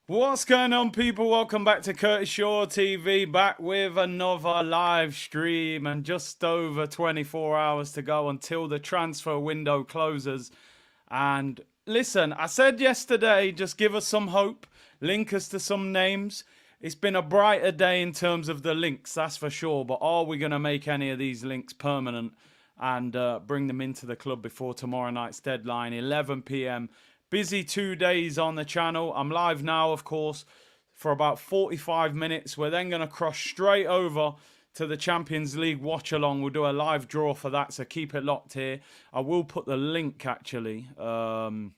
What's going on, people? Welcome back to Curtis Shaw TV, back with another live stream, and just over 24 hours to go until the transfer window closes. And listen, I said yesterday, just give us some hope, link us to some names. It's been a brighter day in terms of the links, that's for sure. But are we going to make any of these links permanent and bring them into the club before tomorrow night's deadline, 11 p.m.? Busy 2 days on the channel. I'm live now, of course, for about 45 minutes. We're then going to cross straight over to the Champions League watch along. We'll do a live draw for that, so keep it locked here. I will put the link actually in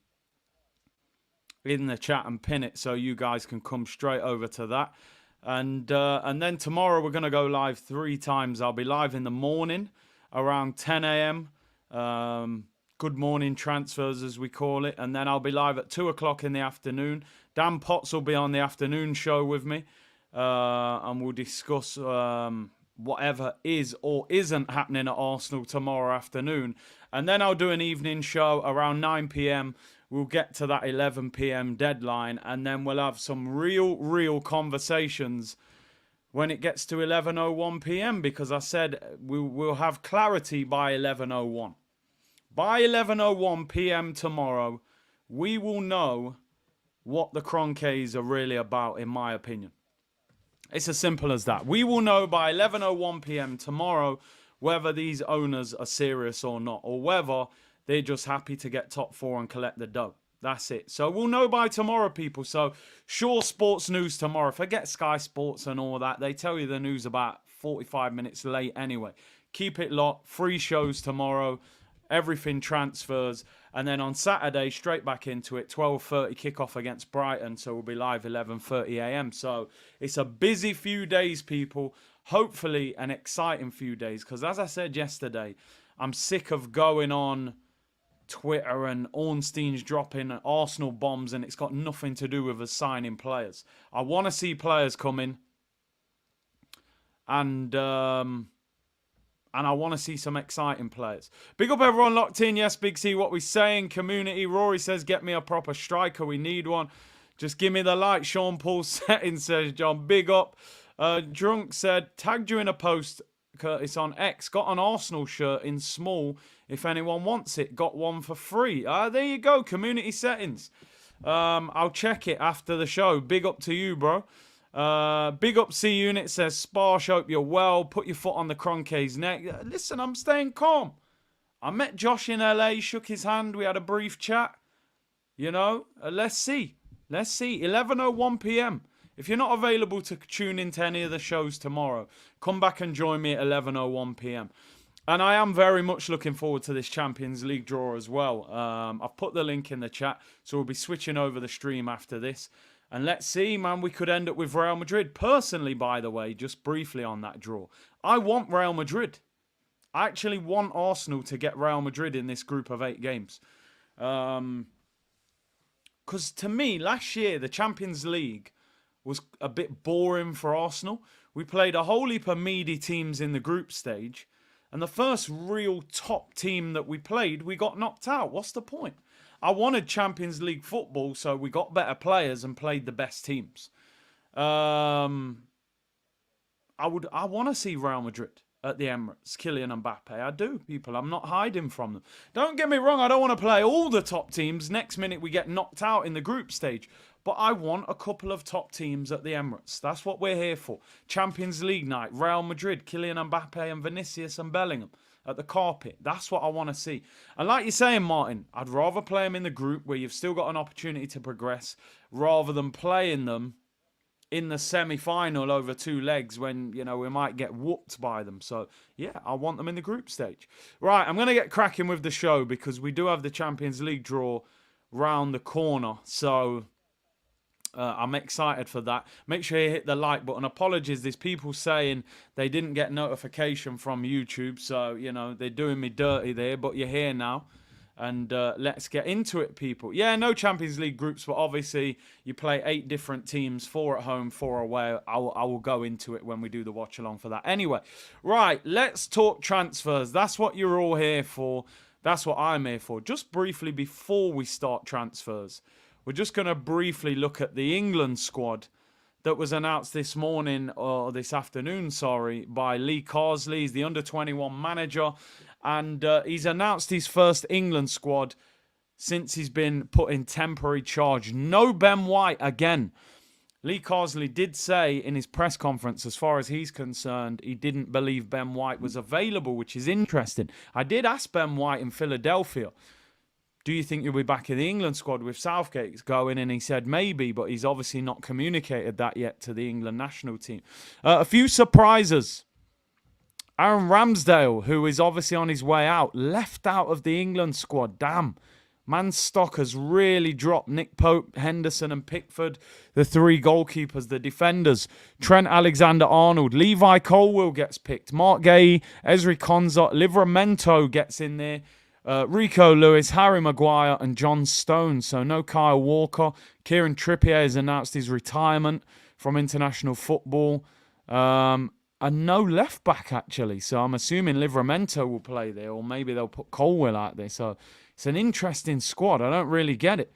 the chat and pin it so you guys can come straight over to that. And then tomorrow we're going to go live 3 times. I'll be live in the morning around 10 a.m. Good morning transfers, as we call it. And then I'll be live at 2 o'clock in the afternoon. Dan Potts will be on the afternoon show with me. And we'll discuss whatever is or isn't happening at Arsenal tomorrow afternoon. And then I'll do an evening show around 9 p.m. We'll get to that 11 p.m. deadline. And then we'll have some real conversations when it gets to 11:01 p.m. Because I said we'll have clarity by 11:01. By 11:01 p.m. tomorrow, we will know what the Cronkays are really about, in my opinion. It's as simple as that. We will know by 11:01 p.m. tomorrow whether these owners are serious or not, or whether they're just happy to get top 4 and collect the dough. That's it. So we'll know by tomorrow, people. So sure, sports news tomorrow. Forget Sky Sports and all that. They tell you the news about 45 minutes late anyway. Keep it locked. Free shows tomorrow. Everything transfers, and then on Saturday straight back into it. 12:30 kickoff against Brighton, so we'll be live 11:30 a.m. So it's a busy few days, people. Hopefully an exciting few days, because as I said yesterday, I'm sick of going on Twitter and Ornstein's dropping Arsenal bombs, and it's got nothing to do with us signing players. I want to see players coming, and I want to see some exciting players. Big up everyone locked in. Yes, Big C, what we saying? Community. Rory says, get me a proper striker. We need one. Just give me the light. Sean Paul Settings says, John, big up. Drunk said, tagged you in a post, Curtis, on X. Got an Arsenal shirt in small. If anyone wants it, got one for free. There you go. Community settings. I'll check it after the show. Big up to you, bro. Big up C Unit says, Sparsh, hope you're well. Put your foot on the Cronkey's neck. Listen, I'm staying calm. I met Josh in LA, shook his hand. We had a brief chat. You know, let's see. Let's see. 11:01 p.m. If you're not available to tune into any of the shows tomorrow, come back and join me at 11:01 p.m. And I am very much looking forward to this Champions League draw as well. I've put the link in the chat, so we'll be switching over the stream after this. And let's see, man, we could end up with Real Madrid. Personally, by the way, just briefly on that draw, I want Real Madrid. I actually want Arsenal to get Real Madrid in this group of 8 games. Because to me, last year, the Champions League was a bit boring for Arsenal. We played a whole heap of meaty teams in the group stage. And the first real top team that we played, we got knocked out. What's the point? I wanted Champions League football, so we got better players and played the best teams. I want to see Real Madrid at the Emirates, Kylian Mbappe. I do, people. I'm not hiding from them. Don't get me wrong, I don't want to play all the top teams. Next minute we get knocked out in the group stage. But I want a couple of top teams at the Emirates. That's what we're here for. Champions League night, Real Madrid, Kylian Mbappe and Vinicius and Bellingham at the carpet. That's what I want to see. And like you're saying, Martin, I'd rather play them in the group where you've still got an opportunity to progress rather than playing them in the semi-final over 2 legs when, you know, we might get whooped by them. So, yeah, I want them in the group stage. Right, I'm going to get cracking with the show because we do have the Champions League draw round the corner. So I'm excited for that. Make sure you hit the like button. Apologies, there's people saying they didn't get notification from YouTube. So, you know, they're doing me dirty there. But you're here now. And let's get into it, people. Yeah, no Champions League groups, but obviously you play 8 different teams, 4 at home, 4 away. I will go into it when we do the watch along for that. Anyway, right, let's talk transfers. That's what you're all here for. That's what I'm here for. Just briefly before we start transfers, we're just going to briefly look at the England squad that was announced this morning, or this afternoon, sorry, by Lee Carsley. He's the under-21 manager, and he's announced his first England squad since he's been put in temporary charge. No Ben White again. Lee Carsley did say in his press conference, as far as he's concerned, he didn't believe Ben White was available, which is interesting. I did ask Ben White in Philadelphia, do you think you'll be back in the England squad with Southgate going? And he said maybe, but he's obviously not communicated that yet to the England national team. A few surprises. Aaron Ramsdale, who is obviously on his way out, left out of the England squad. Damn. Man's stock has really dropped. Nick Pope, Henderson and Pickford, the three goalkeepers, the defenders. Trent Alexander-Arnold. Levi Colwill gets picked. Mark Gay, Ezri Konsa, Livramento gets in there. Rico Lewis, Harry Maguire and John Stones. So no Kyle Walker. Kieran Trippier has announced his retirement from international football. And no left back, actually. So I'm assuming Livramento will play there, or maybe they'll put Colwill out there. So it's an interesting squad. I don't really get it.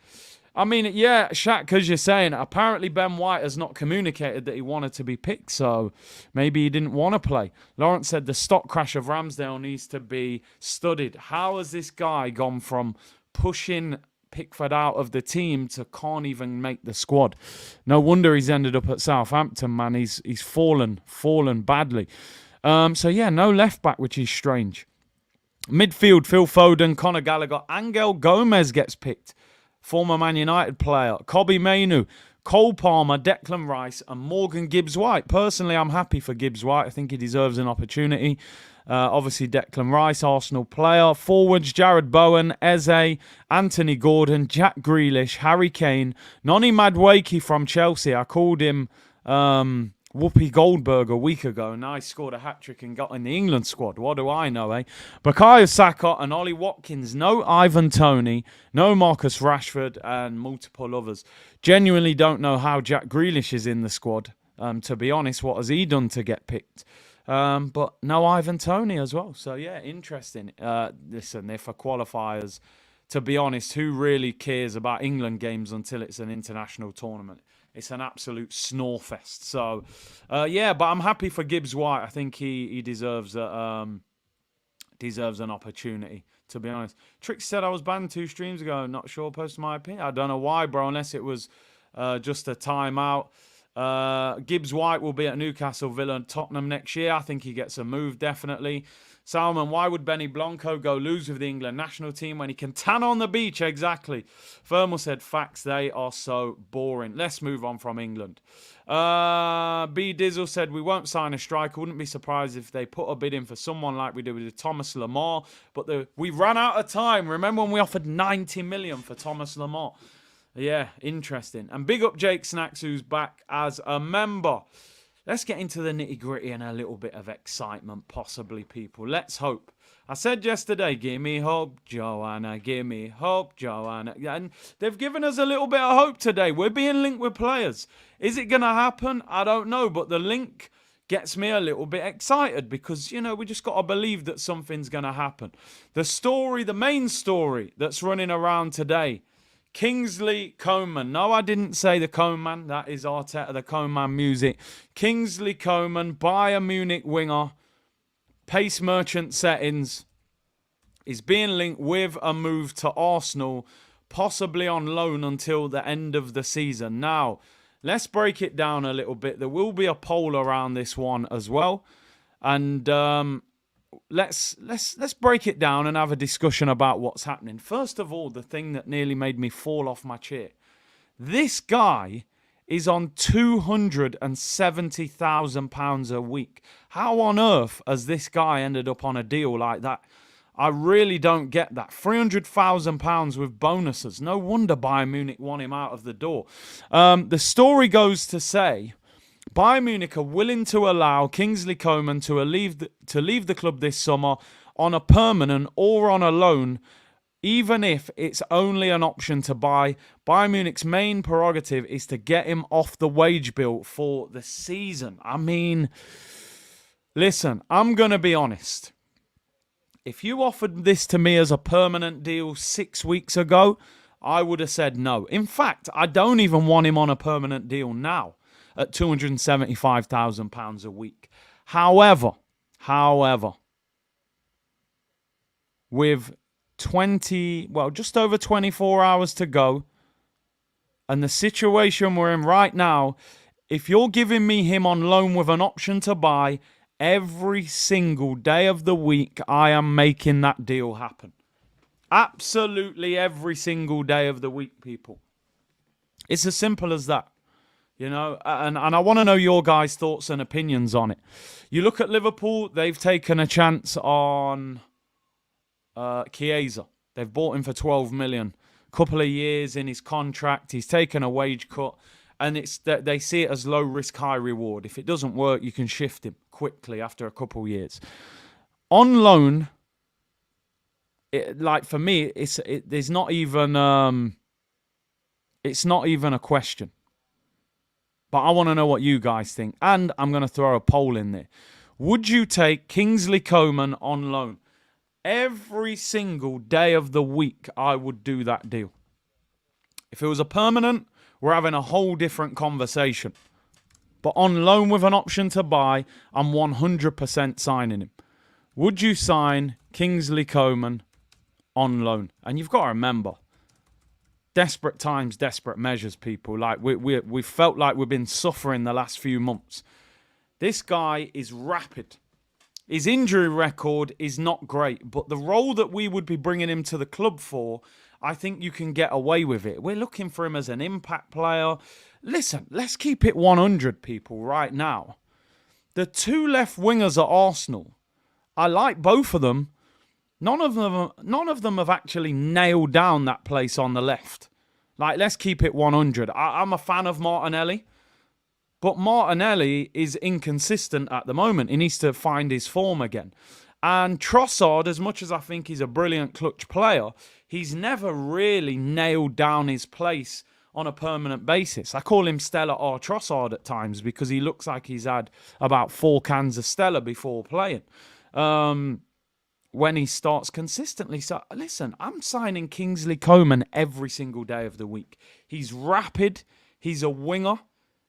I mean, yeah, Shaq, because you're saying, apparently Ben White has not communicated that he wanted to be picked, so maybe he didn't want to play. Lawrence said the stock crash of Ramsdale needs to be studied. How has this guy gone from pushing Pickford out of the team to can't even make the squad? No wonder he's ended up at Southampton, man. He's fallen badly. So yeah, no left back, which is strange. Midfield, Phil Foden, Conor Gallagher, Angel Gomez gets picked. Former Man United player, Kobbie Mainoo, Cole Palmer, Declan Rice and Morgan Gibbs-White. Personally, I'm happy for Gibbs-White. I think he deserves an opportunity. Obviously, Declan Rice, Arsenal player. Forwards, Jared Bowen, Eze, Anthony Gordon, Jack Grealish, Harry Kane, Noni Madueke from Chelsea. I called him Whoopi Goldberg a week ago. Now he scored a hat-trick and got in the England squad. What do I know, eh? Bukayo Saka and Ollie Watkins. No Ivan Toney. No Marcus Rashford and multiple others. Genuinely don't know how Jack Grealish is in the squad. To be honest, what has he done to get picked? But no Ivan Toney as well. So, yeah, interesting. Listen, they're for qualifiers. To be honest, who really cares about England games until it's an international tournament? It's an absolute snore fest. So, yeah, but I'm happy for Gibbs-White. I think he deserves an opportunity, to be honest. Trick said I was banned 2 streams ago. Not sure, post my opinion. I don't know why, bro, unless it was just a timeout. Gibbs-White will be at Newcastle, Villa and Tottenham next year. I think he gets a move, definitely. Salman, why would Benny Blanco go lose with the England national team when he can tan on the beach? Exactly. Thermal said, facts, they are so boring. Let's move on from England. B. Dizzle said, we won't sign a striker. Wouldn't be surprised if they put a bid in for someone like we did with Thomas Lemar. But we ran out of time. Remember when we offered 90 million for Thomas Lemar? Yeah, interesting. And big up Jake Snacks, who's back as a member. Let's get into the nitty-gritty and a little bit of excitement, possibly, people. Let's hope. I said yesterday, give me hope, Joanna, give me hope, Joanna. And they've given us a little bit of hope today. We're being linked with players. Is it going to happen? I don't know, but the link gets me a little bit excited because, you know, we just got to believe that something's going to happen. The main story that's running around today, Kingsley Coman. No, I didn't say the Coman. That is Arteta, the Coman music. Kingsley Coman, Bayern Munich winger, pace merchant settings, is being linked with a move to Arsenal, possibly on loan until the end of the season. Now, let's break it down a little bit. There will be a poll around this one as well. And let's break it down and have a discussion about what's happening. First of all, the thing that nearly made me fall off my chair. This guy is on £270,000 a week. How on earth has this guy ended up on a deal like that? I really don't get that. £300,000 with bonuses. No wonder Bayern Munich want him out of the door. The story goes to say Bayern Munich are willing to allow Kingsley Coman to leave the club this summer on a permanent or on a loan, even if it's only an option to buy. Bayern Munich's main prerogative is to get him off the wage bill for the season. I mean, listen, I'm going to be honest. If you offered this to me as a permanent deal 6 weeks ago, I would have said no. In fact, I don't even want him on a permanent deal now at £275,000 a week. However, with just over 24 hours to go, and the situation we're in right now, if you're giving me him on loan with an option to buy, every single day of the week, I am making that deal happen. Absolutely every single day of the week, people. It's as simple as that. And I want to know your guys' thoughts and opinions on it. You look at Liverpool, they've taken a chance on Chiesa. They've bought him for 12 million. Couple of years in his contract, he's taken a wage cut, and they see it as low risk, high reward. If it doesn't work, you can shift him quickly after a couple of years. On loan, for me, it's not even a question. But I want to know what you guys think. And I'm going to throw a poll in there. Would you take Kingsley Coman on loan? Every single day of the week, I would do that deal. If it was a permanent, we're having a whole different conversation. But on loan with an option to buy, I'm 100% signing him. Would you sign Kingsley Coman on loan? And you've got to remember, desperate times, desperate measures, people. Like we felt like we've been suffering the last few months. This guy is rapid. His injury record is not great, but the role that we would be bringing him to the club for, I think you can get away with it. We're looking for him as an impact player. Listen, let's keep it 100, people, right now. The two left wingers at Arsenal, I like both of them. None of them have actually nailed down that place on the left. Like, let's keep it 100. I'm a fan of Martinelli, but Martinelli is inconsistent at the moment. He needs to find his form again. And Trossard, as much as I think he's a brilliant clutch player, he's never really nailed down his place on a permanent basis. I call him Stella or Trossard at times because he looks like he's had about 4 cans of Stella before playing. When he starts consistently. So, listen, I'm signing Kingsley Coman every single day of the week. He's rapid. He's a winger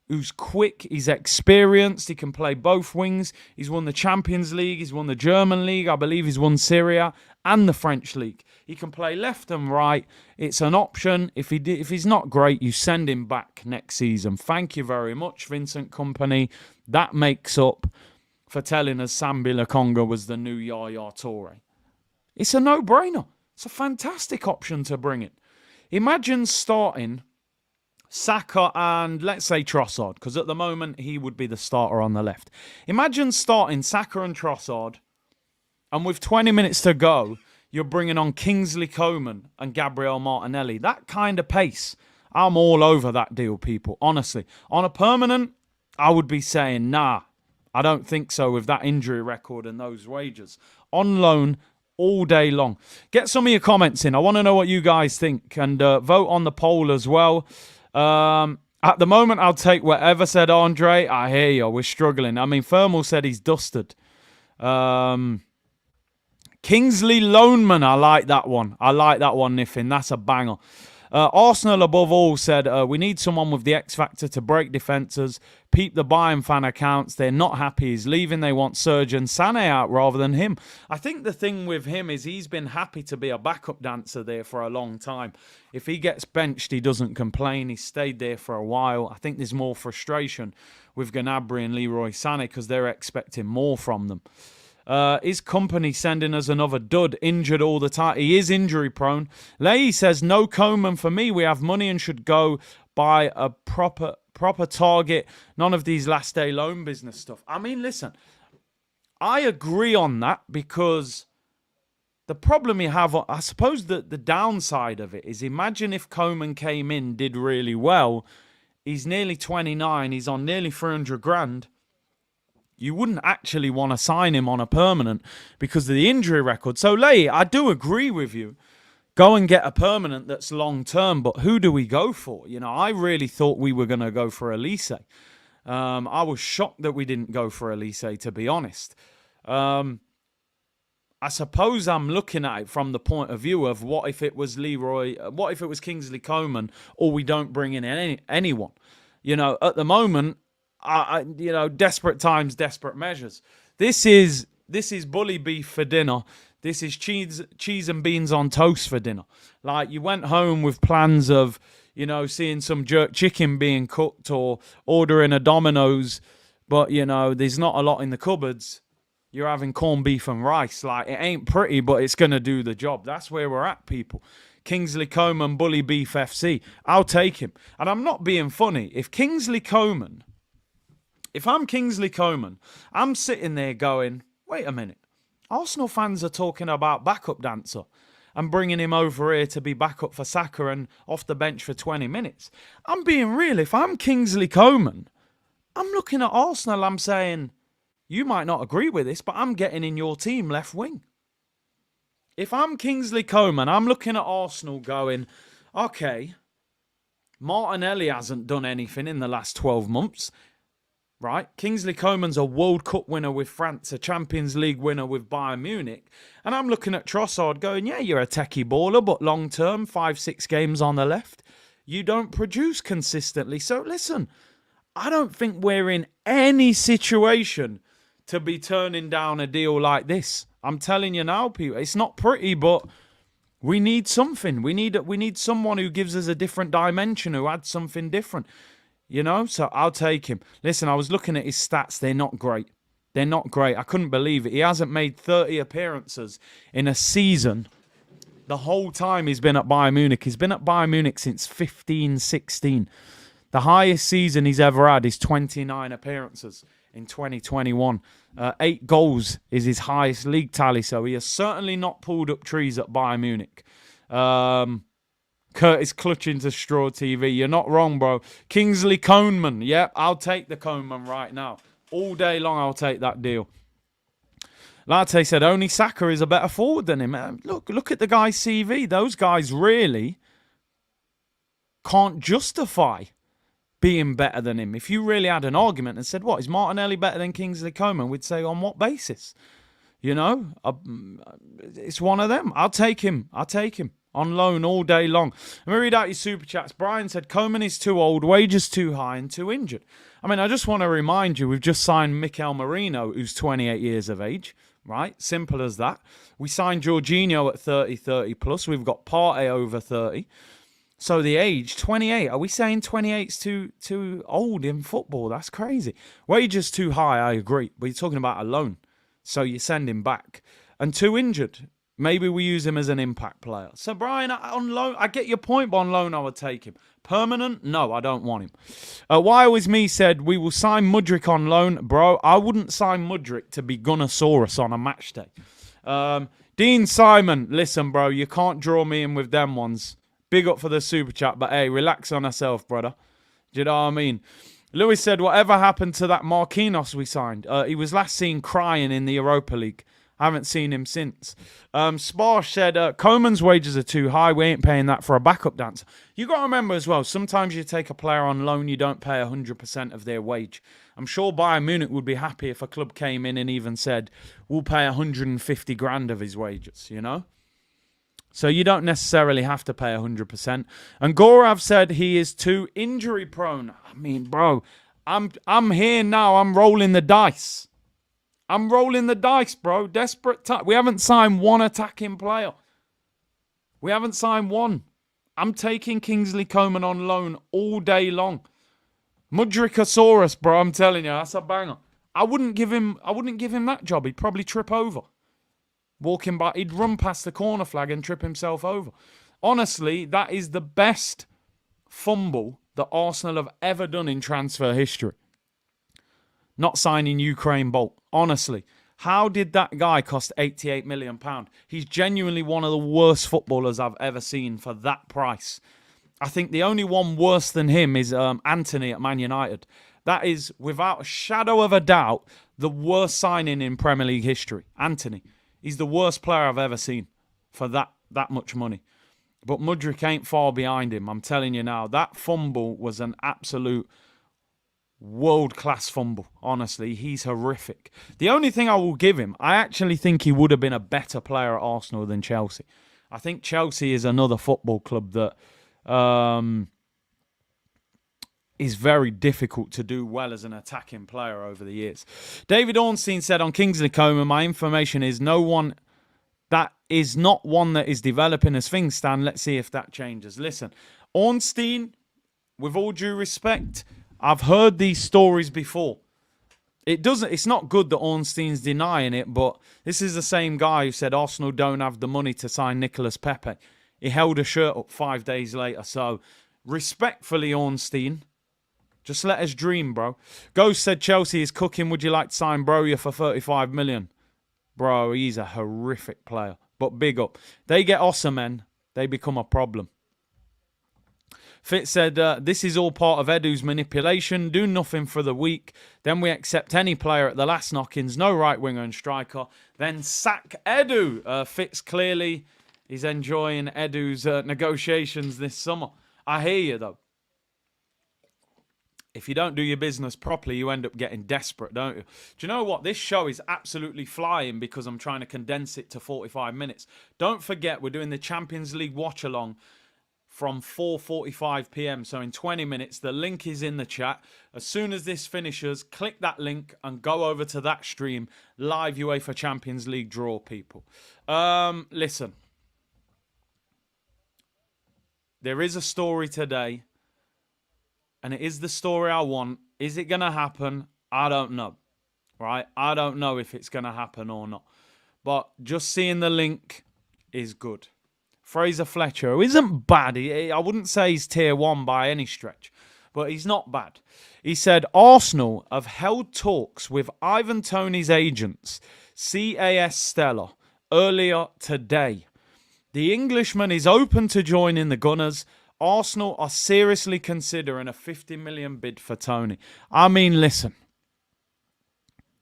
who's quick. He's experienced. He can play both wings. He's won the Champions League. He's won the German League. I believe he's won Syria and the French League. He can play left and right. It's an option. If he's not great, you send him back next season. Thank you very much, Vincent Kompany. That makes up for telling us Sambi Lokonga was the new Yaya Toure. It's a no-brainer. It's a fantastic option to bring in. Imagine starting Saka and, let's say, Trossard, because at the moment he would be the starter on the left. Imagine starting Saka and Trossard, and with 20 minutes to go, you're bringing on Kingsley Coman and Gabriel Martinelli. That kind of pace. I'm all over that deal, people, honestly. On a permanent, I would be saying, nah, I don't think so with that injury record and those wages. On loan all day long. Get some of your comments in. I want to know what you guys think. And vote on the poll as well. At the moment, I'll take whatever, said Andre. I hear you. We're struggling. I mean, Thermal said he's dusted. Kingsley Loanman. I like that one. Niffin. That's a banger. Arsenal, above all, said, we need someone with the X factor to break defences, peep the Bayern fan accounts. They're not happy he's leaving. They want Serge and Sané out rather than him. I think the thing with him is he's been happy to be a backup dancer there for a long time. If he gets benched, he doesn't complain. He's stayed there for a while. I think there's more frustration with Gnabry and Leroy Sané because they're expecting more from them. Is Company sending us another dud? Injured all the time. He is injury prone. Leahy says, no Coman for me. We have money and should go buy a proper target. None of these last day loan business stuff. I mean, listen, I agree on that because the problem you have, I suppose that the downside of it is, imagine if Coman came in, did really well. He's nearly 29. He's on nearly 300 grand. You wouldn't actually want to sign him on a permanent because of the injury record. So, Leigh, I do agree with you. Go and get a permanent that's long-term, but who do we go for? You know, I really thought we were going to go for Elise. I was shocked that we didn't go for Elise, to be honest. I suppose I'm looking at it from the point of view of what if it was Kingsley Coman, or we don't bring in anyone. At the moment, desperate times, desperate measures. This is bully beef for dinner. This is cheese and beans on toast for dinner. Like, you went home with plans of, seeing some jerk chicken being cooked or ordering a Domino's, but, there's not a lot in the cupboards. You're having corned beef and rice. Like, it ain't pretty, but it's going to do the job. That's where we're at, people. Kingsley Coman, Bully Beef FC. I'll take him. And I'm not being funny. If I'm Kingsley Coman, I'm sitting there going, wait a minute. Arsenal fans are talking about backup dancer and bringing him over here to be backup for Saka and off the bench for 20 minutes. I'm being real. If I'm Kingsley Coman, I'm looking at Arsenal, I'm saying, you might not agree with this, but I'm getting in your team left wing. If I'm Kingsley Coman, I'm looking at Arsenal going, okay, Martinelli hasn't done anything in the last 12 months, right? Kingsley Coman's a World Cup winner with France, a Champions League winner with Bayern Munich. And I'm looking at Trossard going, yeah, you're a techie baller, but long term, 5-6 games on the left, you don't produce consistently. So listen, I don't think we're in any situation to be turning down a deal like this. I'm telling you now, people, it's not pretty, but we need something. We need someone who gives us a different dimension, who adds something different. So I'll take him. Listen, I was looking at his stats. They're not great. They're not great. I couldn't believe it. He hasn't made 30 appearances in a season. The whole time he's been at Bayern Munich. He's been at Bayern Munich since 15-16. The highest season he's ever had is 29 appearances in 2021. 8 goals is his highest league tally, so he has certainly not pulled up trees at Bayern Munich. Curtis clutching to straw TV. You're not wrong, bro. Kingsley Coman. Yep, I'll take the Coman right now. All day long, I'll take that deal. Latte said, only Saka is a better forward than him. Look at the guy's CV. Those guys really can't justify being better than him. If you really had an argument and said, what, is Martinelli better than Kingsley Coman? We'd say, on what basis? It's one of them. I'll take him. On loan all day long. Let me read out your super chats. Brian said, Coman is too old, wages too high and too injured. I mean, I just want to remind you, we've just signed Mikel Merino, who's 28 years of age, right? Simple as that. We signed Jorginho at 30 plus. We've got Partey over 30. So the age, 28. Are we saying 28's too old in football? That's crazy. Wages too high, I agree. But you're talking about a loan. So you send him back. And too injured. Maybe we use him as an impact player. So, Brian, on loan, I get your point, but on loan I would take him. Permanent? No, I don't want him. Why Always Me said, we will sign Mudryk on loan. Bro, I wouldn't sign Mudryk to be Gunnosaurus on a match day. Dean Simon, listen, bro, you can't draw me in with them ones. Big up for the super chat, but hey, relax on yourself, brother. Do you know what I mean? Lewis said, whatever happened to that Marquinhos we signed? He was last seen crying in the Europa League. I haven't seen him since. Sparsh said, Coman's wages are too high. We ain't paying that for a backup dancer. You got to remember as well, sometimes you take a player on loan, you don't pay 100% of their wage. I'm sure Bayern Munich would be happy if a club came in and even said, we'll pay 150 grand of his wages, So you don't necessarily have to pay 100%. And Gorav said he is too injury prone. I mean, bro, I'm here now. I'm rolling the dice. Bro. Desperate time. We haven't signed one attacking player. We haven't signed one. I'm taking Kingsley Coman on loan all day long. Mudrykosaurus, bro. I'm telling you, that's a banger. I wouldn't give him that job. He'd probably trip over. Walking by, he'd run past the corner flag and trip himself over. Honestly, that is the best fumble that Arsenal have ever done in transfer history. Not signing Ukraine Bolt. Honestly, how did that guy cost £88 million? He's genuinely one of the worst footballers I've ever seen for that price. I think the only one worse than him is Anthony at Man United. That is, without a shadow of a doubt, the worst signing in Premier League history. Anthony. He's the worst player I've ever seen for that much money. But Mudryk ain't far behind him. I'm telling you now, that fumble was an absolute world-class fumble. Honestly, he's horrific. The only thing I will give him, I actually think he would have been a better player at Arsenal than Chelsea. I think Chelsea is another football club that is very difficult to do well as an attacking player over the years. David Ornstein said on Kingsley Coman, my information is not one that is developing as things stand. Let's see if that changes. Listen, Ornstein, with all due respect, I've heard these stories before. It's not good that Ornstein's denying it, but this is the same guy who said Arsenal don't have the money to sign Nicolas Pepe. He held a shirt up 5 days later. So, respectfully, Ornstein, just let us dream, bro. Ghost said Chelsea is cooking. Would you like to sign Broja for 35 million? Bro, he's a horrific player. But big up. They get Osimhen, they become a problem. Fitz said, this is all part of Edu's manipulation. Do nothing for the week. Then we accept any player at the last knock-ins. No right winger and striker. Then sack Edu. Fitz clearly is enjoying Edu's negotiations this summer. I hear you, though. If you don't do your business properly, you end up getting desperate, don't you? Do you know what? This show is absolutely flying because I'm trying to condense it to 45 minutes. Don't forget, we're doing the Champions League watch-along from 4:45 p.m. So in 20 minutes, the link is in the chat. As soon as this finishes, click that link and go over to that stream. Live UEFA Champions League draw, people. Listen. There is a story today. And it is the story I want. Is it going to happen? I don't know. Right? I don't know if it's going to happen or not. But just seeing the link is good. Fraser Fletcher, who isn't bad. I wouldn't say he's tier 1 by any stretch. But he's not bad. He said, Arsenal have held talks with Ivan Toney's agents, CAS Stella, earlier today. The Englishman is open to joining the Gunners. Arsenal are seriously considering a 50 million bid for Toney. I mean, listen.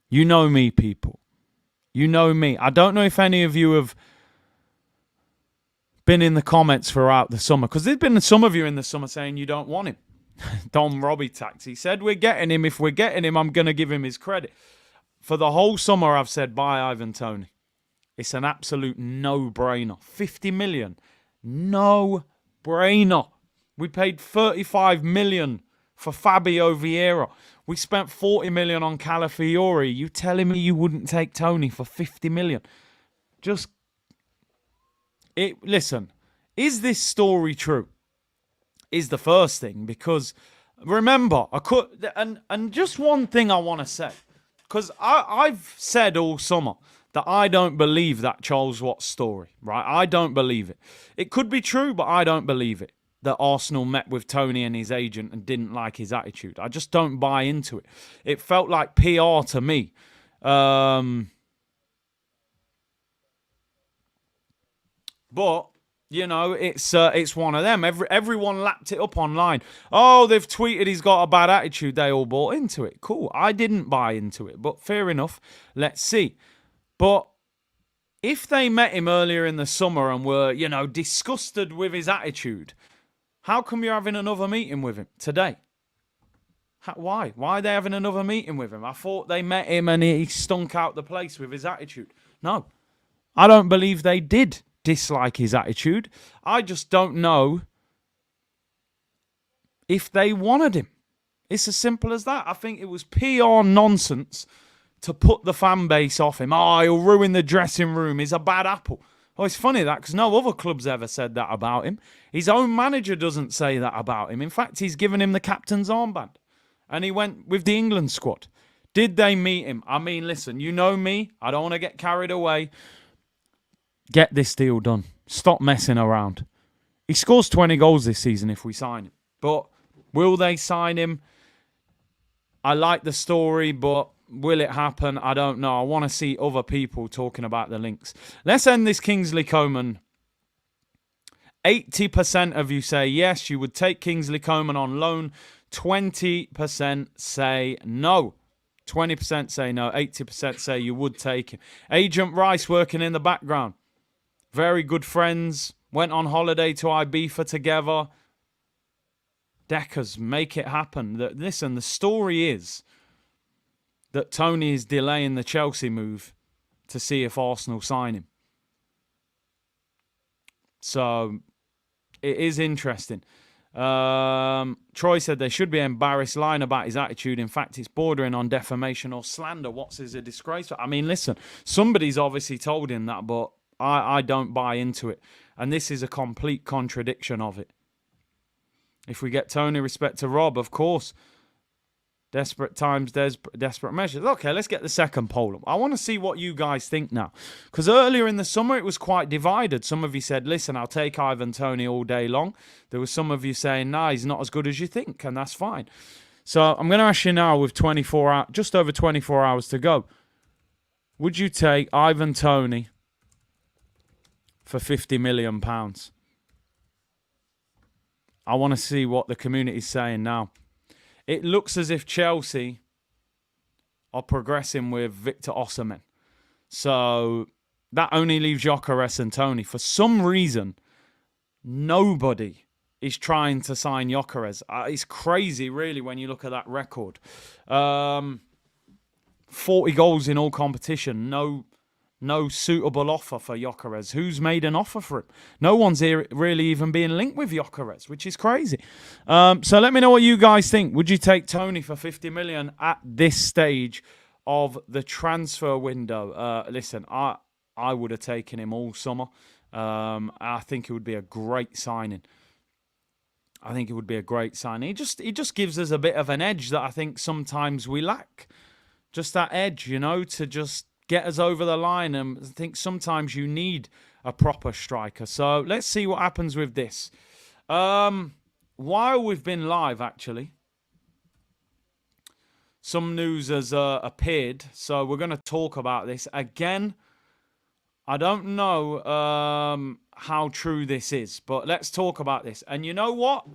You know me, people. You know me. I don't know if any of you have been in the comments throughout the summer, because there's been some of you in the summer saying you don't want him. Dom Robbie Taxi said, we're getting him. If we're getting him, I'm going to give him his credit. For the whole summer, I've said, buy Ivan Toney. It's an absolute no-brainer. 50 million. No-brainer. We paid 35 million for Fabio Vieira. We spent 40 million on Calafiori. You telling me you wouldn't take Toney for 50 million? Listen, is this story true? Is the first thing, because remember, and just one thing I want to say, because I've said all summer that I don't believe that Charles Watts story, right? I don't believe it. It could be true, but I don't believe it, that Arsenal met with Toney and his agent and didn't like his attitude. I just don't buy into it. It felt like PR to me. But, you know, it's one of them. Everyone lapped it up online. Oh, they've tweeted he's got a bad attitude. They all bought into it. Cool. I didn't buy into it, but fair enough. Let's see. But if they met him earlier in the summer and were, you know, disgusted with his attitude, how come you're having another meeting with him today? Why? Why are they having another meeting with him? I thought they met him and he stunk out the place with his attitude. No, I don't believe they did dislike his attitude. I just don't know if they wanted him. It's as simple as that. I think it was PR nonsense to put the fan base off him. Oh, he'll ruin the dressing room. He's a bad apple. Oh, it's funny that, because no other club's ever said that about him. His own manager doesn't say that about him. In fact, he's given him the captain's armband. And he went with the England squad. Did they meet him? I mean, listen, you know me. I don't want to get carried away. Get this deal done. Stop messing around. He scores 20 goals this season if we sign him. But will they sign him? I like the story, but will it happen? I don't know. I want to see other people talking about the links. Let's end this Kingsley Coman. 80% of you say yes, you would take Kingsley Coman on loan. 20% say no. 20% say no. 80% say you would take him. Agent Rice working in the background. Very good friends. Went on holiday to Ibiza together. Deckers, make it happen. Listen, the story is that Toney is delaying the Chelsea move to see if Arsenal sign him. So it is interesting. Troy said they should be embarrassed, lying about his attitude. In fact, it's bordering on defamation or slander. What's is a disgrace? I mean, listen, somebody's obviously told him that, but I don't buy into it. And this is a complete contradiction of it. If we get Toney, respect to Rob, of course. Desperate times, desperate measures. Okay, let's get the second poll up. I want to see what you guys think now. Because earlier in the summer, it was quite divided. Some of you said, listen, I'll take Ivan Toney all day long. There was some of you saying, nah, he's not as good as you think, and that's fine. So I'm going to ask you now with just over 24 hours to go. Would you take Ivan Toney for £50 million? I want to see what the community's saying now. It looks as if Chelsea are progressing with Victor Osimhen. So that only leaves Gyökeres and Toney. For some reason, nobody is trying to sign Gyökeres. It's crazy, really, when you look at that record. 40 goals in all competition. No suitable offer for Gyökeres. Who's made an offer for him? No one's here really even being linked with Gyökeres, which is crazy. So let me know what you guys think. Would you take Toney for 50 million at this stage of the transfer window? Listen, I would have taken him all summer. I think it would be a great signing. He just gives us a bit of an edge that I think sometimes we lack. Just that edge, to just get us over the line, and I think sometimes you need a proper striker. So let's see what happens with this. While we've been live, actually, some news has appeared, so we're going to talk about this. Again, I don't know how true this is, but let's talk about this. And you know what?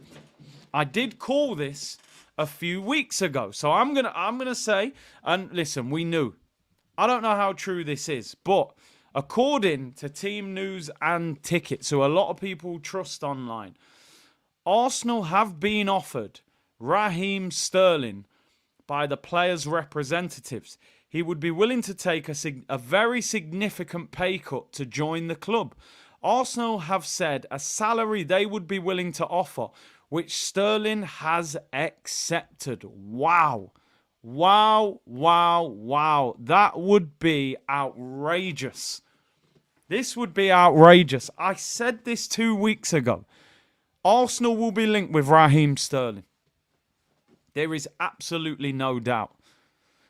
I did call this a few weeks ago. So I'm gonna say, and listen, we knew. I don't know how true this is, but according to Team News and Tickets, who a lot of people trust online, Arsenal have been offered Raheem Sterling by the players' representatives. He would be willing to take a very significant pay cut to join the club. Arsenal have said a salary they would be willing to offer, which Sterling has accepted. Wow. Wow. That would be outrageous. This would be outrageous. I said this 2 weeks ago. Arsenal will be linked with Raheem Sterling. There is absolutely no doubt.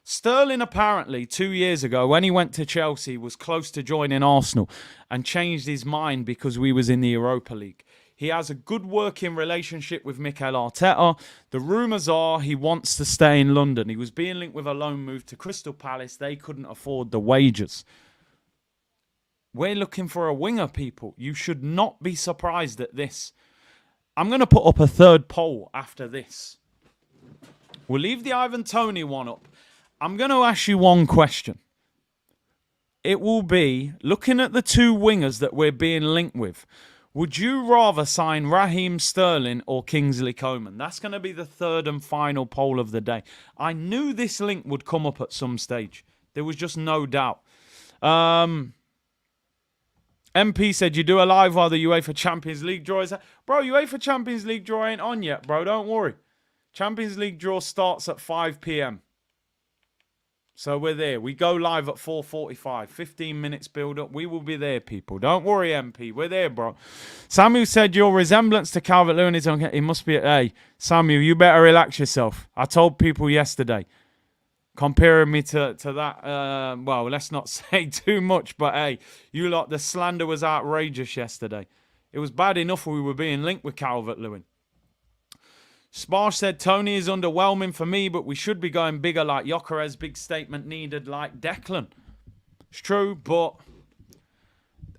Sterling apparently 2 years ago, when he went to Chelsea, was close to joining Arsenal and changed his mind because we was in the Europa League. He has a good working relationship with Mikel Arteta. The rumours are he wants to stay in London. He was being linked with a loan move to Crystal Palace. They couldn't afford the wages. We're looking for a winger, people. You should not be surprised at this. I'm going to put up a third poll after this. We'll leave the Ivan Toney one up. I'm going to ask you one question. It will be, looking at the two wingers that we're being linked with, would you rather sign Raheem Sterling or Kingsley Coman? That's going to be the third and final poll of the day. I knew this link would come up at some stage. There was just no doubt. MP said, you do a live while the UEFA Champions League draw is... Bro, UEFA Champions League draw ain't on yet, bro. Don't worry. Champions League draw starts at 5 p.m. So we're there. We go live at 4:45. 15 minutes build up. We will be there, people. Don't worry, MP. We're there, bro. Samuel said your resemblance to Calvert-Lewin is okay. It must be... Hey, Samuel, you better relax yourself. I told people yesterday, comparing me to that... well, let's not say too much, but hey, you lot, the slander was outrageous yesterday. It was bad enough we were being linked with Calvert-Lewin. Sparsh said, Toney is underwhelming for me, but we should be going bigger like Gyökeres. Big statement needed like Declan. It's true, but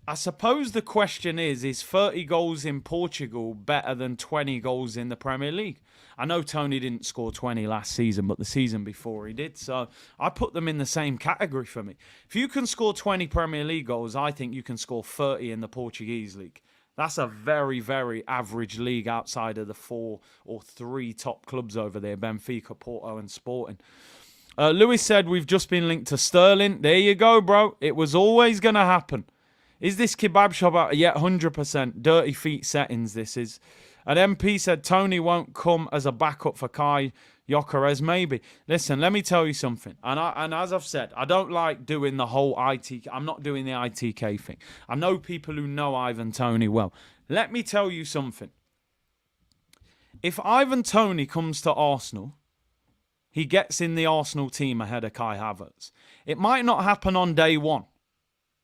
I suppose the question is 30 goals in Portugal better than 20 goals in the Premier League? I know Toney didn't score 20 last season, but the season before he did. So I put them in the same category for me. If you can score 20 Premier League goals, I think you can score 30 in the Portuguese league. That's a very, very average league outside of the 4 or 3 top clubs over there, Benfica, Porto and Sporting. Lewis said, we've just been linked to Sterling. There you go, bro. It was always going to happen. Is this kebab shop out? Yeah, 100%. Dirty feet settings, this is. And MP said, Toney won't come as a backup for Kai Gyökeres, maybe. Listen, let me tell you something. And as I've said, I don't like doing the whole ITK. I'm not doing the ITK thing. I know people who know Ivan Toney well. Let me tell you something. If Ivan Toney comes to Arsenal, he gets in the Arsenal team ahead of Kai Havertz. It might not happen on day one,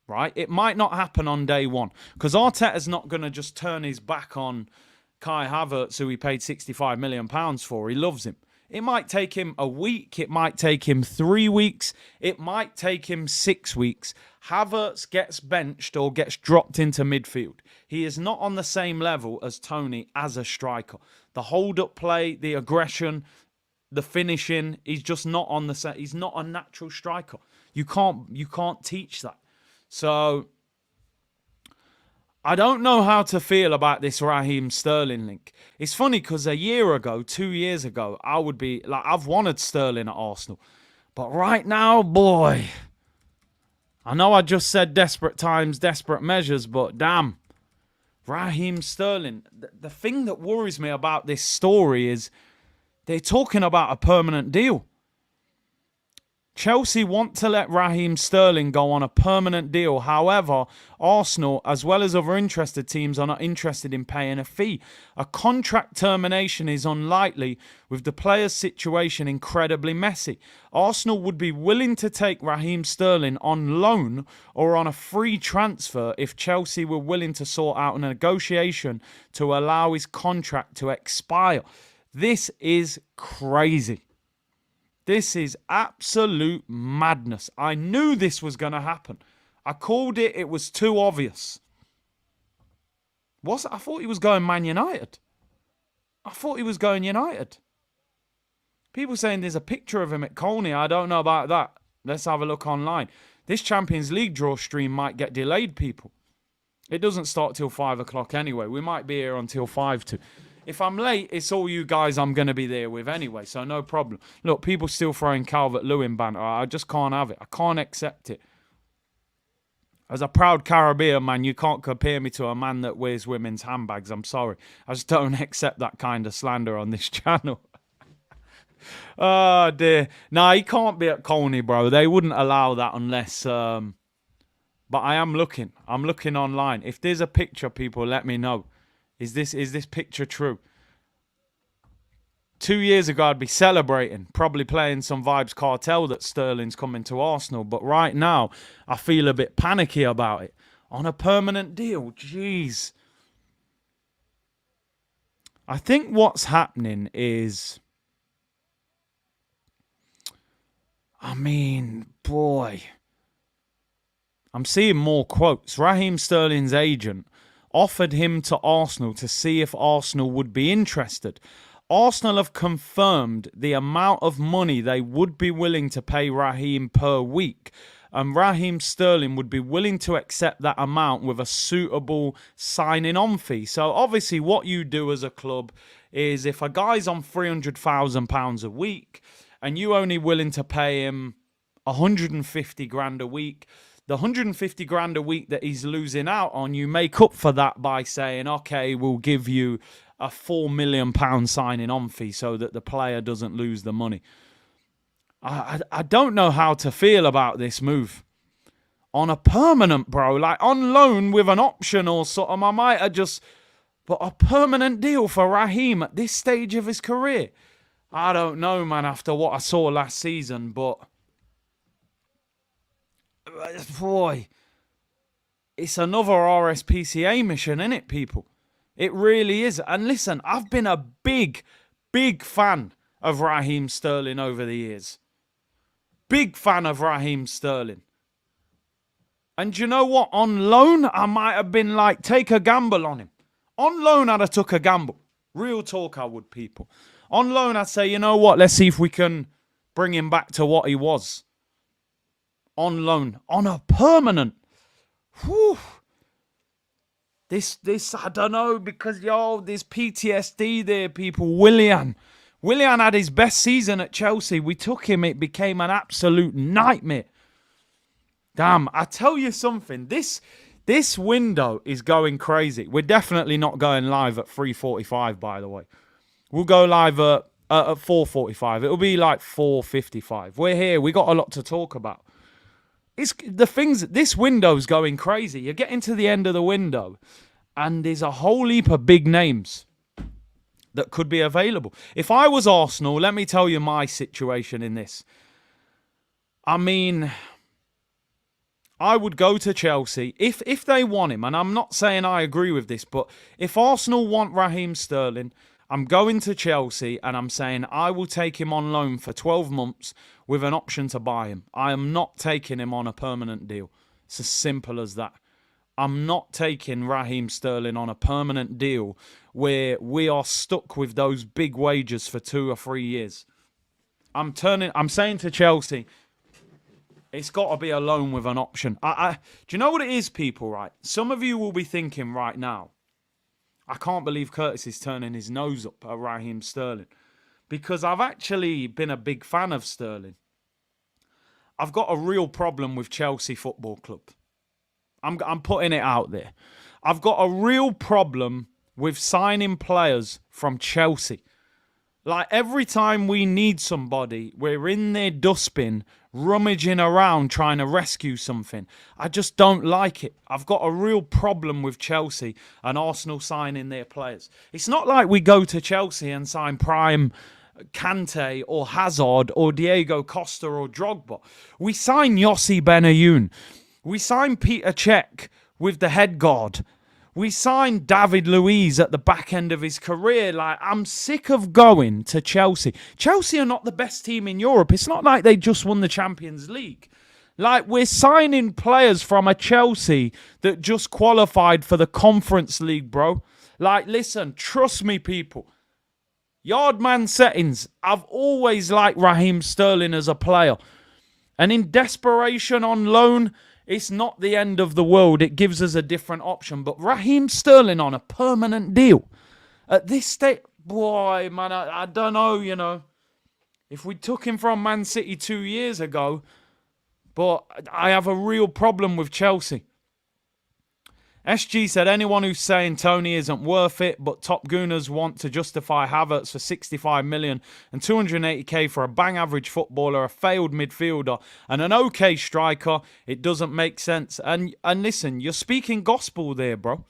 right? It might not happen on day one because Arteta's not going to just turn his back on Kai Havertz, who he paid £65 million for. He loves him. It might take him a week. It might take him 3 weeks. It might take him 6 weeks. Havertz gets benched or gets dropped into midfield. He is not on the same level as Toney as a striker. The hold-up play, the aggression, the finishing, he's just not on the set. He's not a natural striker. You can't teach that. So I don't know how to feel about this Raheem Sterling link. It's funny because a year ago, 2 years ago, I would be like, I've wanted Sterling at Arsenal. But right now, boy, I know I just said desperate times, desperate measures, but damn, Raheem Sterling. The thing that worries me about this story is they're talking about a permanent deal. Chelsea want to let Raheem Sterling go on a permanent deal. However, Arsenal, as well as other interested teams, are not interested in paying a fee. A contract termination is unlikely, with the player's situation incredibly messy. Arsenal would be willing to take Raheem Sterling on loan or on a free transfer if Chelsea were willing to sort out a negotiation to allow his contract to expire. This is crazy. This is absolute madness. I knew this was going to happen. I called it. It was too obvious. I thought he was going Man United. I thought he was going United. People saying there's a picture of him at Colney. I don't know about that. Let's have a look online. This Champions League draw stream might get delayed, people. It doesn't start till 5 o'clock anyway. We might be here until 5 to. If I'm late, it's all you guys I'm going to be there with anyway, so no problem. Look, people still throwing Calvert-Lewin banter. I just can't have it. I can't accept it. As a proud Caribbean man, you can't compare me to a man that wears women's handbags. I'm sorry. I just don't accept that kind of slander on this channel. Oh, dear. No, he can't be at Colney, bro. They wouldn't allow that unless... But I am looking. I'm looking online. If there's a picture, people, let me know. Is this picture true? 2 years ago, I'd be celebrating, probably playing some Vibes Cartel that Sterling's coming to Arsenal. But right now, I feel a bit panicky about it. On a permanent deal, jeez. I think what's happening is... I mean, boy. I'm seeing more quotes. Raheem Sterling's agent offered him to Arsenal to see if Arsenal would be interested. Arsenal have confirmed the amount of money they would be willing to pay Raheem per week, and Raheem Sterling would be willing to accept that amount with a suitable signing-on fee. So obviously what you do as a club is if a guy's on £300,000 a week and you only willing to pay him 150 grand a week, the 150 grand a week that he's losing out on, you make up for that by saying, okay, we'll give you a £4 million signing on fee so that the player doesn't lose the money. I don't know how to feel about this move. On a permanent, bro, like on loan with an option or something, I might have just... But a permanent deal for Raheem at this stage of his career? I don't know, man, after what I saw last season, but... Boy, it's another RSPCA mission, isn't it, people? It really is. And listen, I've been a big, big fan of Raheem Sterling over the years. Big fan of Raheem Sterling. And you know what? On loan, I might have been like, take a gamble on him. On loan, I'd have took a gamble. Real talk, I would, people. On loan, I'd say, you know what? Let's see if we can bring him back to what he was. On loan. On a permanent. Whew. This, I don't know, because, there's PTSD there, people. Willian had his best season at Chelsea. We took him. It became an absolute nightmare. Damn, I tell you something. This window is going crazy. We're definitely not going live at 3:45, by the way. We'll go live at 4:45. It'll be like 4:55. We're here. We got a lot to talk about. This window's going crazy. You're getting to the end of the window, and there's a whole heap of big names that could be available. If I was Arsenal, let me tell you my situation in this. I mean, I would go to Chelsea if they want him, and I'm not saying I agree with this, but if Arsenal want Raheem Sterling, I'm going to Chelsea and I'm saying I will take him on loan for 12 months with an option to buy him. I am not taking him on a permanent deal. It's as simple as that. I'm not taking Raheem Sterling on a permanent deal where we are stuck with those big wages for 2 or 3 years. I'm saying to Chelsea, it's got to be a loan with an option. Do you know what it is, people, right? Some of you will be thinking right now, I can't believe Curtis is turning his nose up at Raheem Sterling, because I've actually been a big fan of Sterling. I've got a real problem with Chelsea Football Club. I'm putting it out there. I've got a real problem with signing players from Chelsea. Like, every time we need somebody, we're in their dustbin, rummaging around trying to rescue something. I just don't like it. I've got a real problem with Chelsea and Arsenal signing their players. It's not like we go to Chelsea and sign prime Kante or Hazard or Diego Costa or Drogba. We sign Yossi Benayoun. We sign Peter Cech with the head guard. We signed David Luiz at the back end of his career. Like, I'm sick of going to Chelsea. Chelsea are not the best team in Europe. It's not like they just won the Champions League. Like, we're signing players from a Chelsea that just qualified for the Conference League, bro. Like, listen, trust me, people. Yardman settings. I've always liked Raheem Sterling as a player. And in desperation on loan, it's not the end of the world. It gives us a different option. But Raheem Sterling on a permanent deal at this state, boy, man, I don't know, If we took him from Man City 2 years ago, but I have a real problem with Chelsea. SG said, anyone who's saying Toney isn't worth it, but Top Gooners want to justify Havertz for 65 million and 280k for a bang average footballer, a failed midfielder, and an okay striker, it doesn't make sense. And listen, you're speaking gospel there, bro.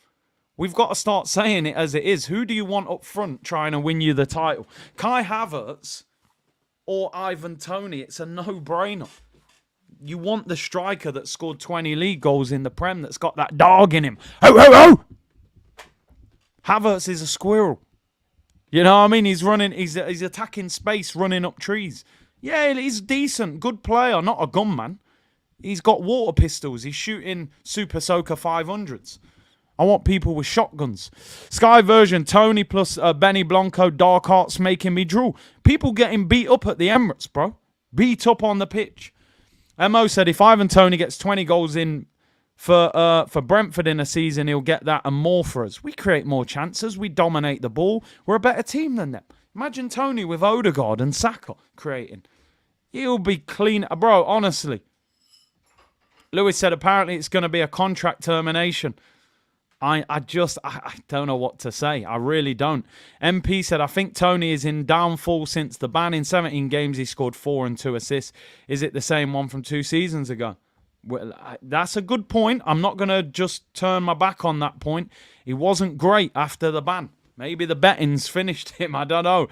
We've got to start saying it as it is. Who do you want up front trying to win you the title? Kai Havertz or Ivan Toney? It's a no-brainer. You want the striker that scored 20 league goals in the Prem, that's got that dog in him. Ho, ho, ho! Havertz is a squirrel. You know what I mean? He's attacking space, running up trees. Yeah, he's decent, good player, not a gunman. He's got water pistols. He's shooting Super Soaker 500s. I want people with shotguns. Sky version, Toney plus Benny Blanco, Dark Arts making me drool. People getting beat up at the Emirates, bro. Beat up on the pitch. Mo said if Ivan Toney gets 20 goals in for Brentford in a season, he'll get that and more for us. We create more chances. We dominate the ball. We're a better team than them. Imagine Toney with Odegaard and Saka creating. He'll be clean. Bro, honestly. Lewis said apparently it's going to be a contract termination. I don't know what to say. I really don't. MP said, I think Toney is in downfall since the ban. In 17 games, he scored 4 and 2 assists. Is it the same one from 2 seasons ago? Well, that's a good point. I'm not going to just turn my back on that point. He wasn't great after the ban. Maybe the betting's finished him. I don't know.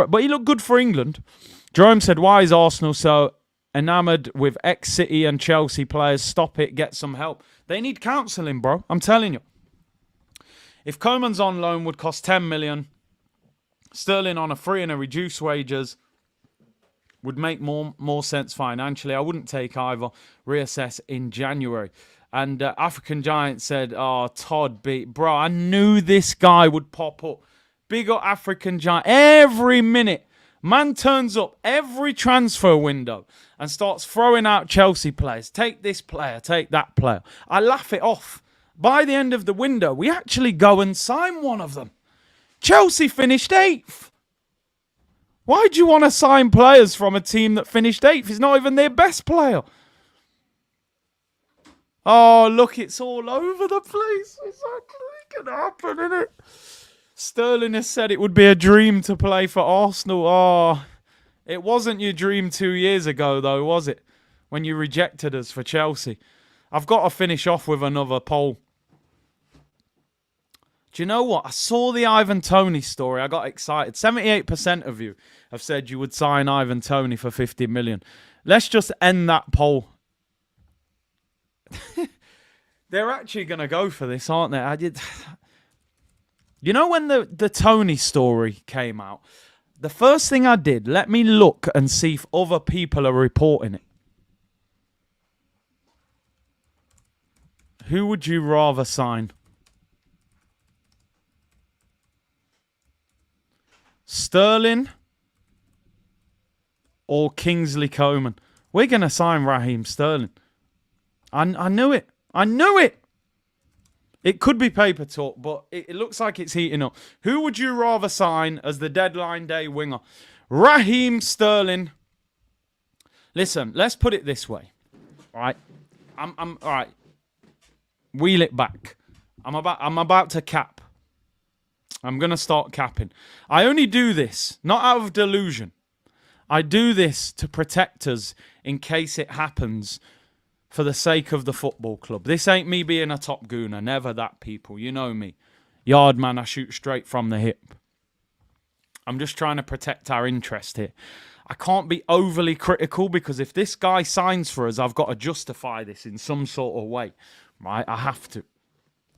But he looked good for England. Jerome said, why is Arsenal so enamoured with ex-City and Chelsea players? Stop it. Get some help. They need counselling, bro. I'm telling you. If Coman's on loan would cost 10 million, Sterling on a free and a reduced wages would make more sense financially. I wouldn't take either. Reassess in January. And African Giant said, oh, Todd beat. Bro, I knew this guy would pop up. Big up African Giant. Every minute, man turns up every transfer window and starts throwing out Chelsea players. Take this player, take that player. I laugh it off. by the end of the window, we actually go and sign one of them. Chelsea finished 8th. Why do you want to sign players from a team that finished 8th? He's not even their best player. Oh, look, it's all over the place. It's actually going to happen, isn't it? Sterling has said it would be a dream to play for Arsenal. Oh, it wasn't your dream 2 years ago, though, was it? When you rejected us for Chelsea. I've got to finish off with another poll. Do you know what? I saw the Ivan Toney story. I got excited. 78% of you have said you would sign Ivan Toney for 50 million. Let's just end that poll. They're actually going to go for this, aren't they? You know when the Toney story came out? The first thing I did, let me look and see if other people are reporting it. Who would you rather sign? Sterling or Kingsley Coman? We're going to sign Raheem Sterling. I knew it. I knew it. It could be paper talk, but it looks like it's heating up. Who would you rather sign as the deadline day winger? Raheem Sterling. Listen, let's put it this way. All right. I'm all right. Wheel it back. I'm about to cap. I'm going to start capping. I only do this, not out of delusion. I do this to protect us in case it happens for the sake of the football club. This ain't me being a top gooner. Never that, people. You know me. Yard man, I shoot straight from the hip. I'm just trying to protect our interest here. I can't be overly critical because if this guy signs for us, I've got to justify this in some sort of way. Right? I have to.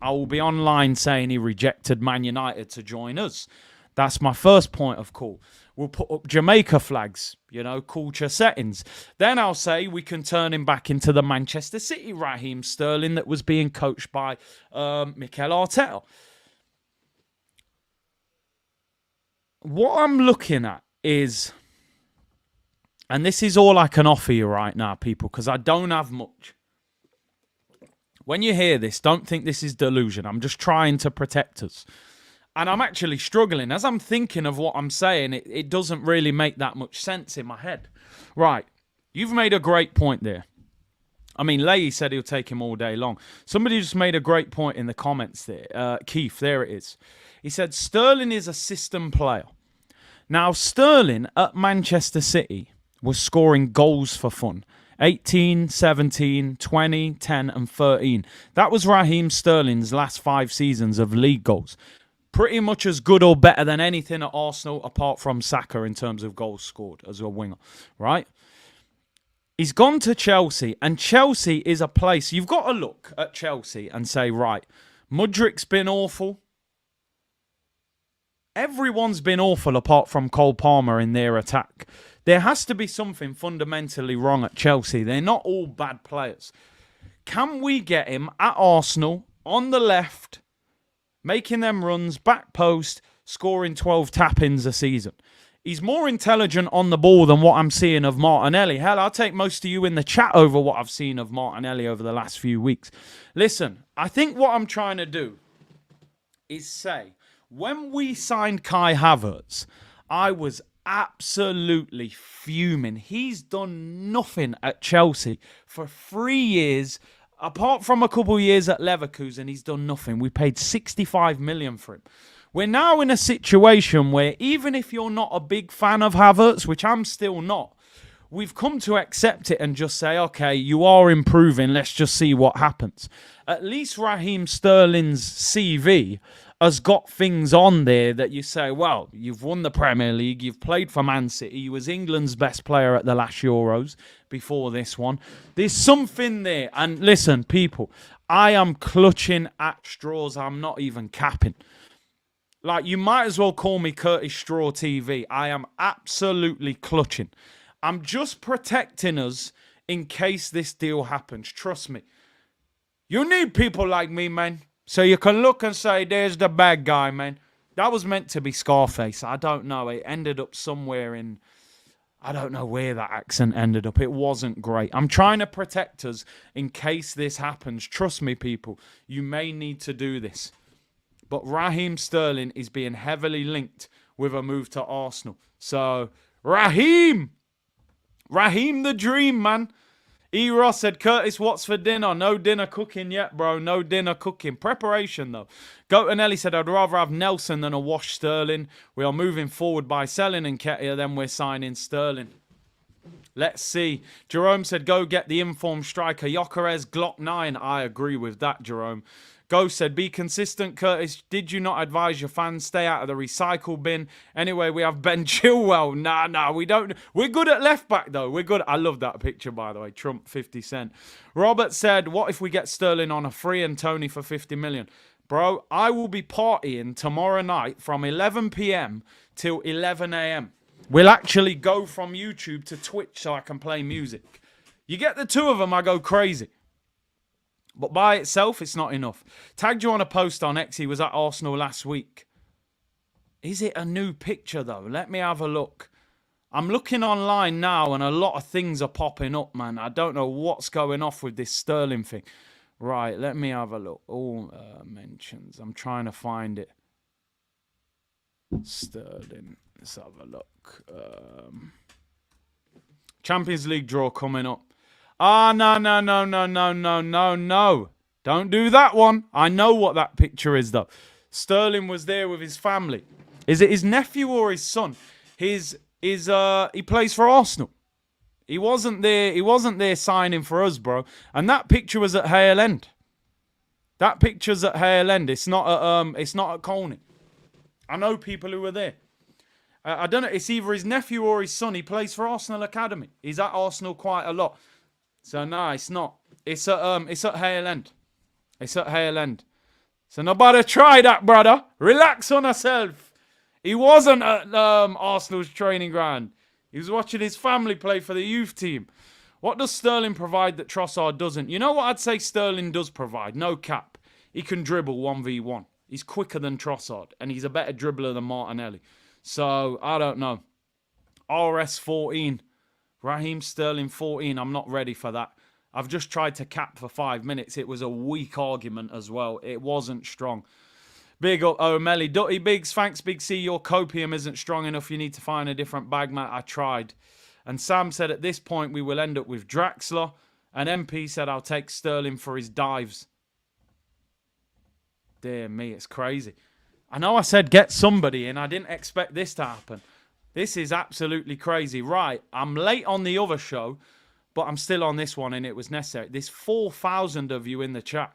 I will be online saying he rejected Man United to join us. That's my first point of call. We'll put up Jamaica flags, culture settings. Then I'll say we can turn him back into the Manchester City Raheem Sterling that was being coached by Mikel Arteta. What I'm looking at is, and this is all I can offer you right now, people, because I don't have much. When you hear this, don't think this is delusion. I'm just trying to protect us. And I'm actually struggling. As I'm thinking of what I'm saying, it doesn't really make that much sense in my head. Right. You've made a great point there. I mean, Leahy said he'll take him all day long. Somebody just made a great point in the comments there. Keith, there it is. He said, Sterling is a system player. Now, Sterling at Manchester City was scoring goals for fun. 18, 17, 20, 10 and 13. That was Raheem Sterling's last 5 seasons of league goals. Pretty much as good or better than anything at Arsenal apart from Saka in terms of goals scored as a winger, right? He's gone to Chelsea, and Chelsea is a place... You've got to look at Chelsea and say, right, Mudrik's been awful. Everyone's been awful apart from Cole Palmer in their attack. There has to be something fundamentally wrong at Chelsea. They're not all bad players. Can we get him at Arsenal, on the left, making them runs, back post, scoring 12 tap-ins a season? He's more intelligent on the ball than what I'm seeing of Martinelli. Hell, I'll take most of you in the chat over what I've seen of Martinelli over the last few weeks. Listen, I think what I'm trying to do is say, when we signed Kai Havertz, I was absolutely fuming. He's done nothing at Chelsea for 3 years. Apart from a couple of years at Leverkusen, he's done nothing. We paid 65 million for him. We're now in a situation where even if you're not a big fan of Havertz, which I'm still not, we've come to accept it and just say, okay, you are improving. Let's just see what happens. At least Raheem Sterling's CV has got things on there that you say, well, you've won the Premier League, you've played for Man City, you was England's best player at the last Euros before this one. There's something there. And listen, people, I am clutching at straws. I'm not even capping. Like, you might as well call me Curtis Straw TV. I am absolutely clutching. I'm just protecting us in case this deal happens. Trust me. You need people like me, man. So you can look and say, there's the bad guy, man. That was meant to be Scarface. I don't know. It ended up somewhere in... I don't know where that accent ended up. It wasn't great. I'm trying to protect us in case this happens. Trust me, people. You may need to do this. But Raheem Sterling is being heavily linked with a move to Arsenal. So, Raheem the dream, man. E. Ross said, Curtis, what's for dinner? No dinner cooking yet, bro. No dinner cooking. Preparation, though. Goatanelli said, I'd rather have Nelson than a wash Sterling. We are moving forward by selling Nketiah, then we're signing Sterling. Let's see. Jerome said, go get the informed striker. Gyökeres, Glock 9. I agree with that, Jerome. Ghost said, be consistent, Curtis. Did you not advise your fans stay out of the recycle bin? Anyway, we have Ben Chilwell. Nah, we don't. We're good at left back, though. We're good. I love that picture, by the way. Trump, 50 cent. Robert said, what if we get Sterling on a free and Toney for 50 million? Bro, I will be partying tomorrow night from 11 p.m. till 11 a.m. We'll actually go from YouTube to Twitch so I can play music. You get the two of them, I go crazy. But by itself, it's not enough. Tagged you on a post on X. He was at Arsenal last week. Is it a new picture, though? Let me have a look. I'm looking online now, and a lot of things are popping up, man. I don't know what's going off with this Sterling thing. Right, let me have a look. All mentions. I'm trying to find it. Sterling. Let's have a look. Champions League draw coming up. Ah, no. Don't do that one. I know what that picture is, though. Sterling was there with his family. Is it his nephew or his son? He plays for Arsenal. He wasn't there signing for us, bro. And that picture was at Hale End. That picture's at Hale End. It's not at Colney. I know people who were there. I don't know. It's either his nephew or his son. He plays for Arsenal Academy. He's at Arsenal quite a lot. So no, it's not. It's at Hale End. It's at Hale End. So nobody try that, brother. Relax on yourself. He wasn't at Arsenal's training ground. He was watching his family play for the youth team. What does Sterling provide that Trossard doesn't? You know what I'd say Sterling does provide? No cap. He can dribble 1v1. He's quicker than Trossard. And he's a better dribbler than Martinelli. So, I don't know. RS 14. Raheem Sterling 14. I'm not ready for that. I've just tried to cap for 5 minutes. It was a weak argument as well. It wasn't strong. Big up O'Malley. Dutty Biggs. Thanks, Big C. Your copium isn't strong enough. You need to find a different bag, Matt. I tried. And Sam said at this point we will end up with Draxler. And MP said I'll take Sterling for his dives. Dear me, it's crazy. I know I said get somebody in. I didn't expect this to happen. This is absolutely crazy. Right, I'm late on the other show, but I'm still on this one and it was necessary. There's 4,000 of you in the chat.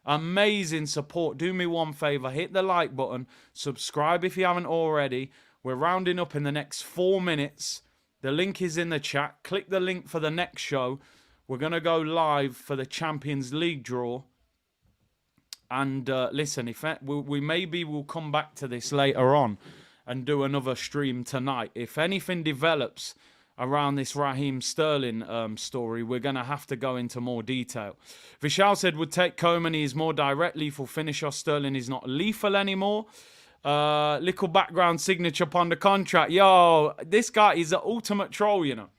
Amazing support. Do me one favour. Hit the like button. Subscribe if you haven't already. We're rounding up in the next 4 minutes. The link is in the chat. Click the link for the next show. We're going to go live for the Champions League draw. And listen, if we maybe will come back to this later on and do another stream tonight. If anything develops around this Raheem Sterling story, we're going to have to go into more detail. Vishal said, would take Coman. He is more direct, lethal finisher. Sterling is not lethal anymore. Little background signature upon the contract. Yo, this guy is the ultimate troll, you know.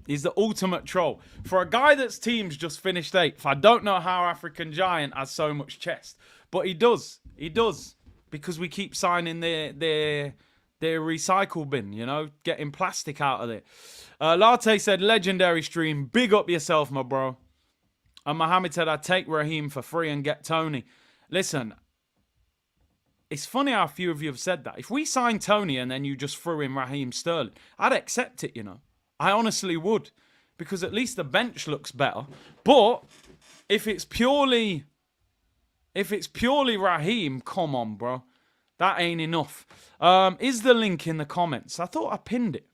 He's the ultimate troll. For a guy that's team's just finished 8th, I don't know how African Giant has so much chest. But he does. He does. Because we keep signing their recycle bin, you know, getting plastic out of it. Latte said, legendary stream. Big up yourself, my bro. And Mohammed said, I'd take Raheem for free and get Toney. Listen, it's funny how few of you have said that. If we signed Toney and then you just threw in Raheem Sterling, I'd accept it, you know. I honestly would. Because at least the bench looks better. But if it's purely Raheem, come on, bro. That ain't enough. Is the link in the comments? I thought I pinned it.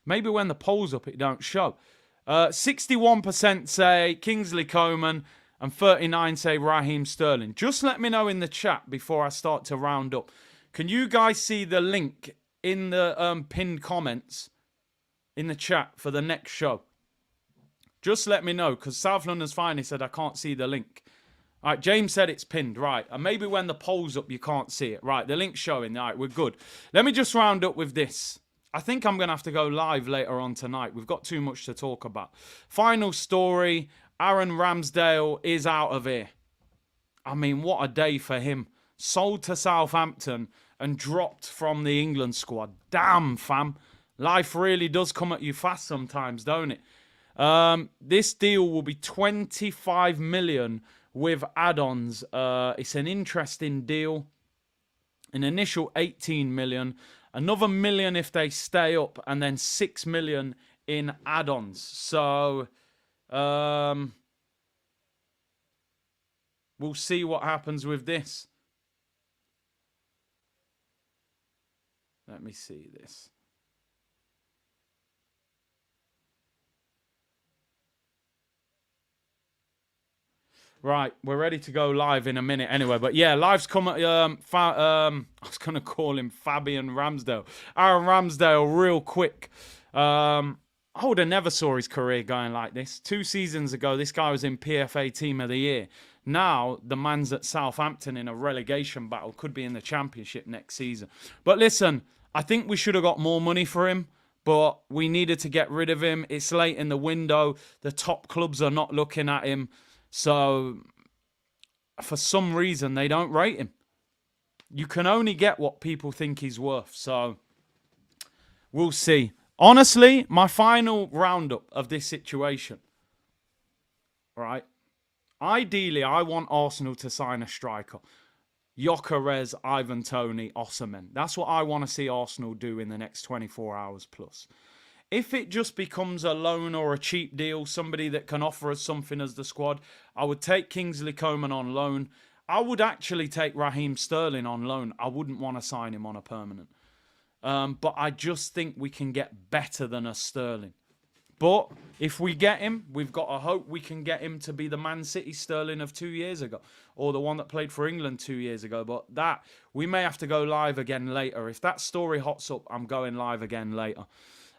Maybe when the poll's up, it don't show. 61% say Kingsley Coman and 39% say Raheem Sterling. Just let me know in the chat before I start to round up. Can you guys see the link in the pinned comments in the chat for the next show? Just let me know, because South London's Finest said I can't see the link. All right, James said it's pinned. Right, and maybe when the poll's up, you can't see it. Right, the link's showing. All right, we're good. Let me just round up with this. I think I'm going to have to go live later on tonight. We've got too much to talk about. Final story, Aaron Ramsdale is out of here. I mean, what a day for him. Sold to Southampton and dropped from the England squad. Damn, fam. Life really does come at you fast sometimes, don't it? This deal will be 25 million with add-ons. It's an interesting deal. An initial 18 million. Another million if they stay up. And then 6 million in add-ons. So, we'll see what happens with this. Let me see this. Right, we're ready to go live in a minute anyway. But yeah, live's come at, I was going to call him Fabian Ramsdale. Aaron Ramsdale, real quick. I would have never saw his career going like this. 2 seasons ago, this guy was in PFA Team of the Year. Now, the man's at Southampton in a relegation battle. Could be in the Championship next season. But listen, I think we should have got more money for him. But we needed to get rid of him. It's late in the window. The top clubs are not looking at him. So, for some reason, they don't rate him. You can only get what people think he's worth. So, we'll see. Honestly, my final roundup of this situation, right? Ideally, I want Arsenal to sign a striker. Gyökeres, Ivan Toney, Osimhen. That's what I want to see Arsenal do in the next 24 hours plus. If it just becomes a loan or a cheap deal, somebody that can offer us something as the squad, I would take Kingsley Coman on loan. I would actually take Raheem Sterling on loan. I wouldn't want to sign him on a permanent. But I just think we can get better than a Sterling. But if we get him, we've got to hope we can get him to be the Man City Sterling of 2 years ago. Or the one that played for England 2 years ago. But that, we may have to go live again later. If that story hots up, I'm going live again later.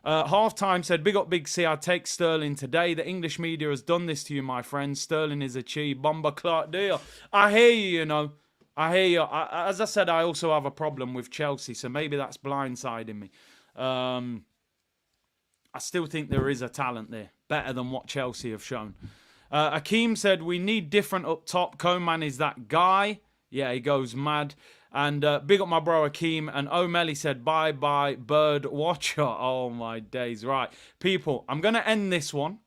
Halftime said, big up Big C, I'd take Sterling today. The English media has done this to you, my friend. Sterling is a cheap bomber Clark deal. I hear you, you know. I hear you. As I said, I also have a problem with Chelsea, so maybe that's blindsiding me. I still think there is a talent there, better than what Chelsea have shown. Akeem said, we need different up top. Coman is that guy. Yeah, he goes mad. And big up my bro Akeem. And O'Malley said, bye-bye, bird watcher. Oh, my days. Right. People, I'm going to end this one.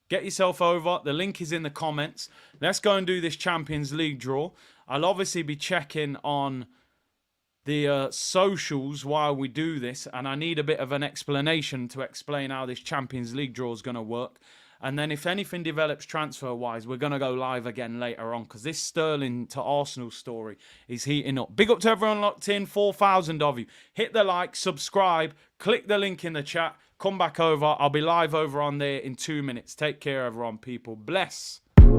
Get yourself over. The link is in the comments. Let's go and do this Champions League draw. I'll obviously be checking on the socials while we do this. And I need a bit of an explanation to explain how this Champions League draw is going to work. And then if anything develops transfer-wise, we're going to go live again later on because this Sterling to Arsenal story is heating up. Big up to everyone locked in, 4,000 of you. Hit the like, subscribe, click the link in the chat, come back over. I'll be live over on there in 2 minutes. Take care, everyone, people. Bless.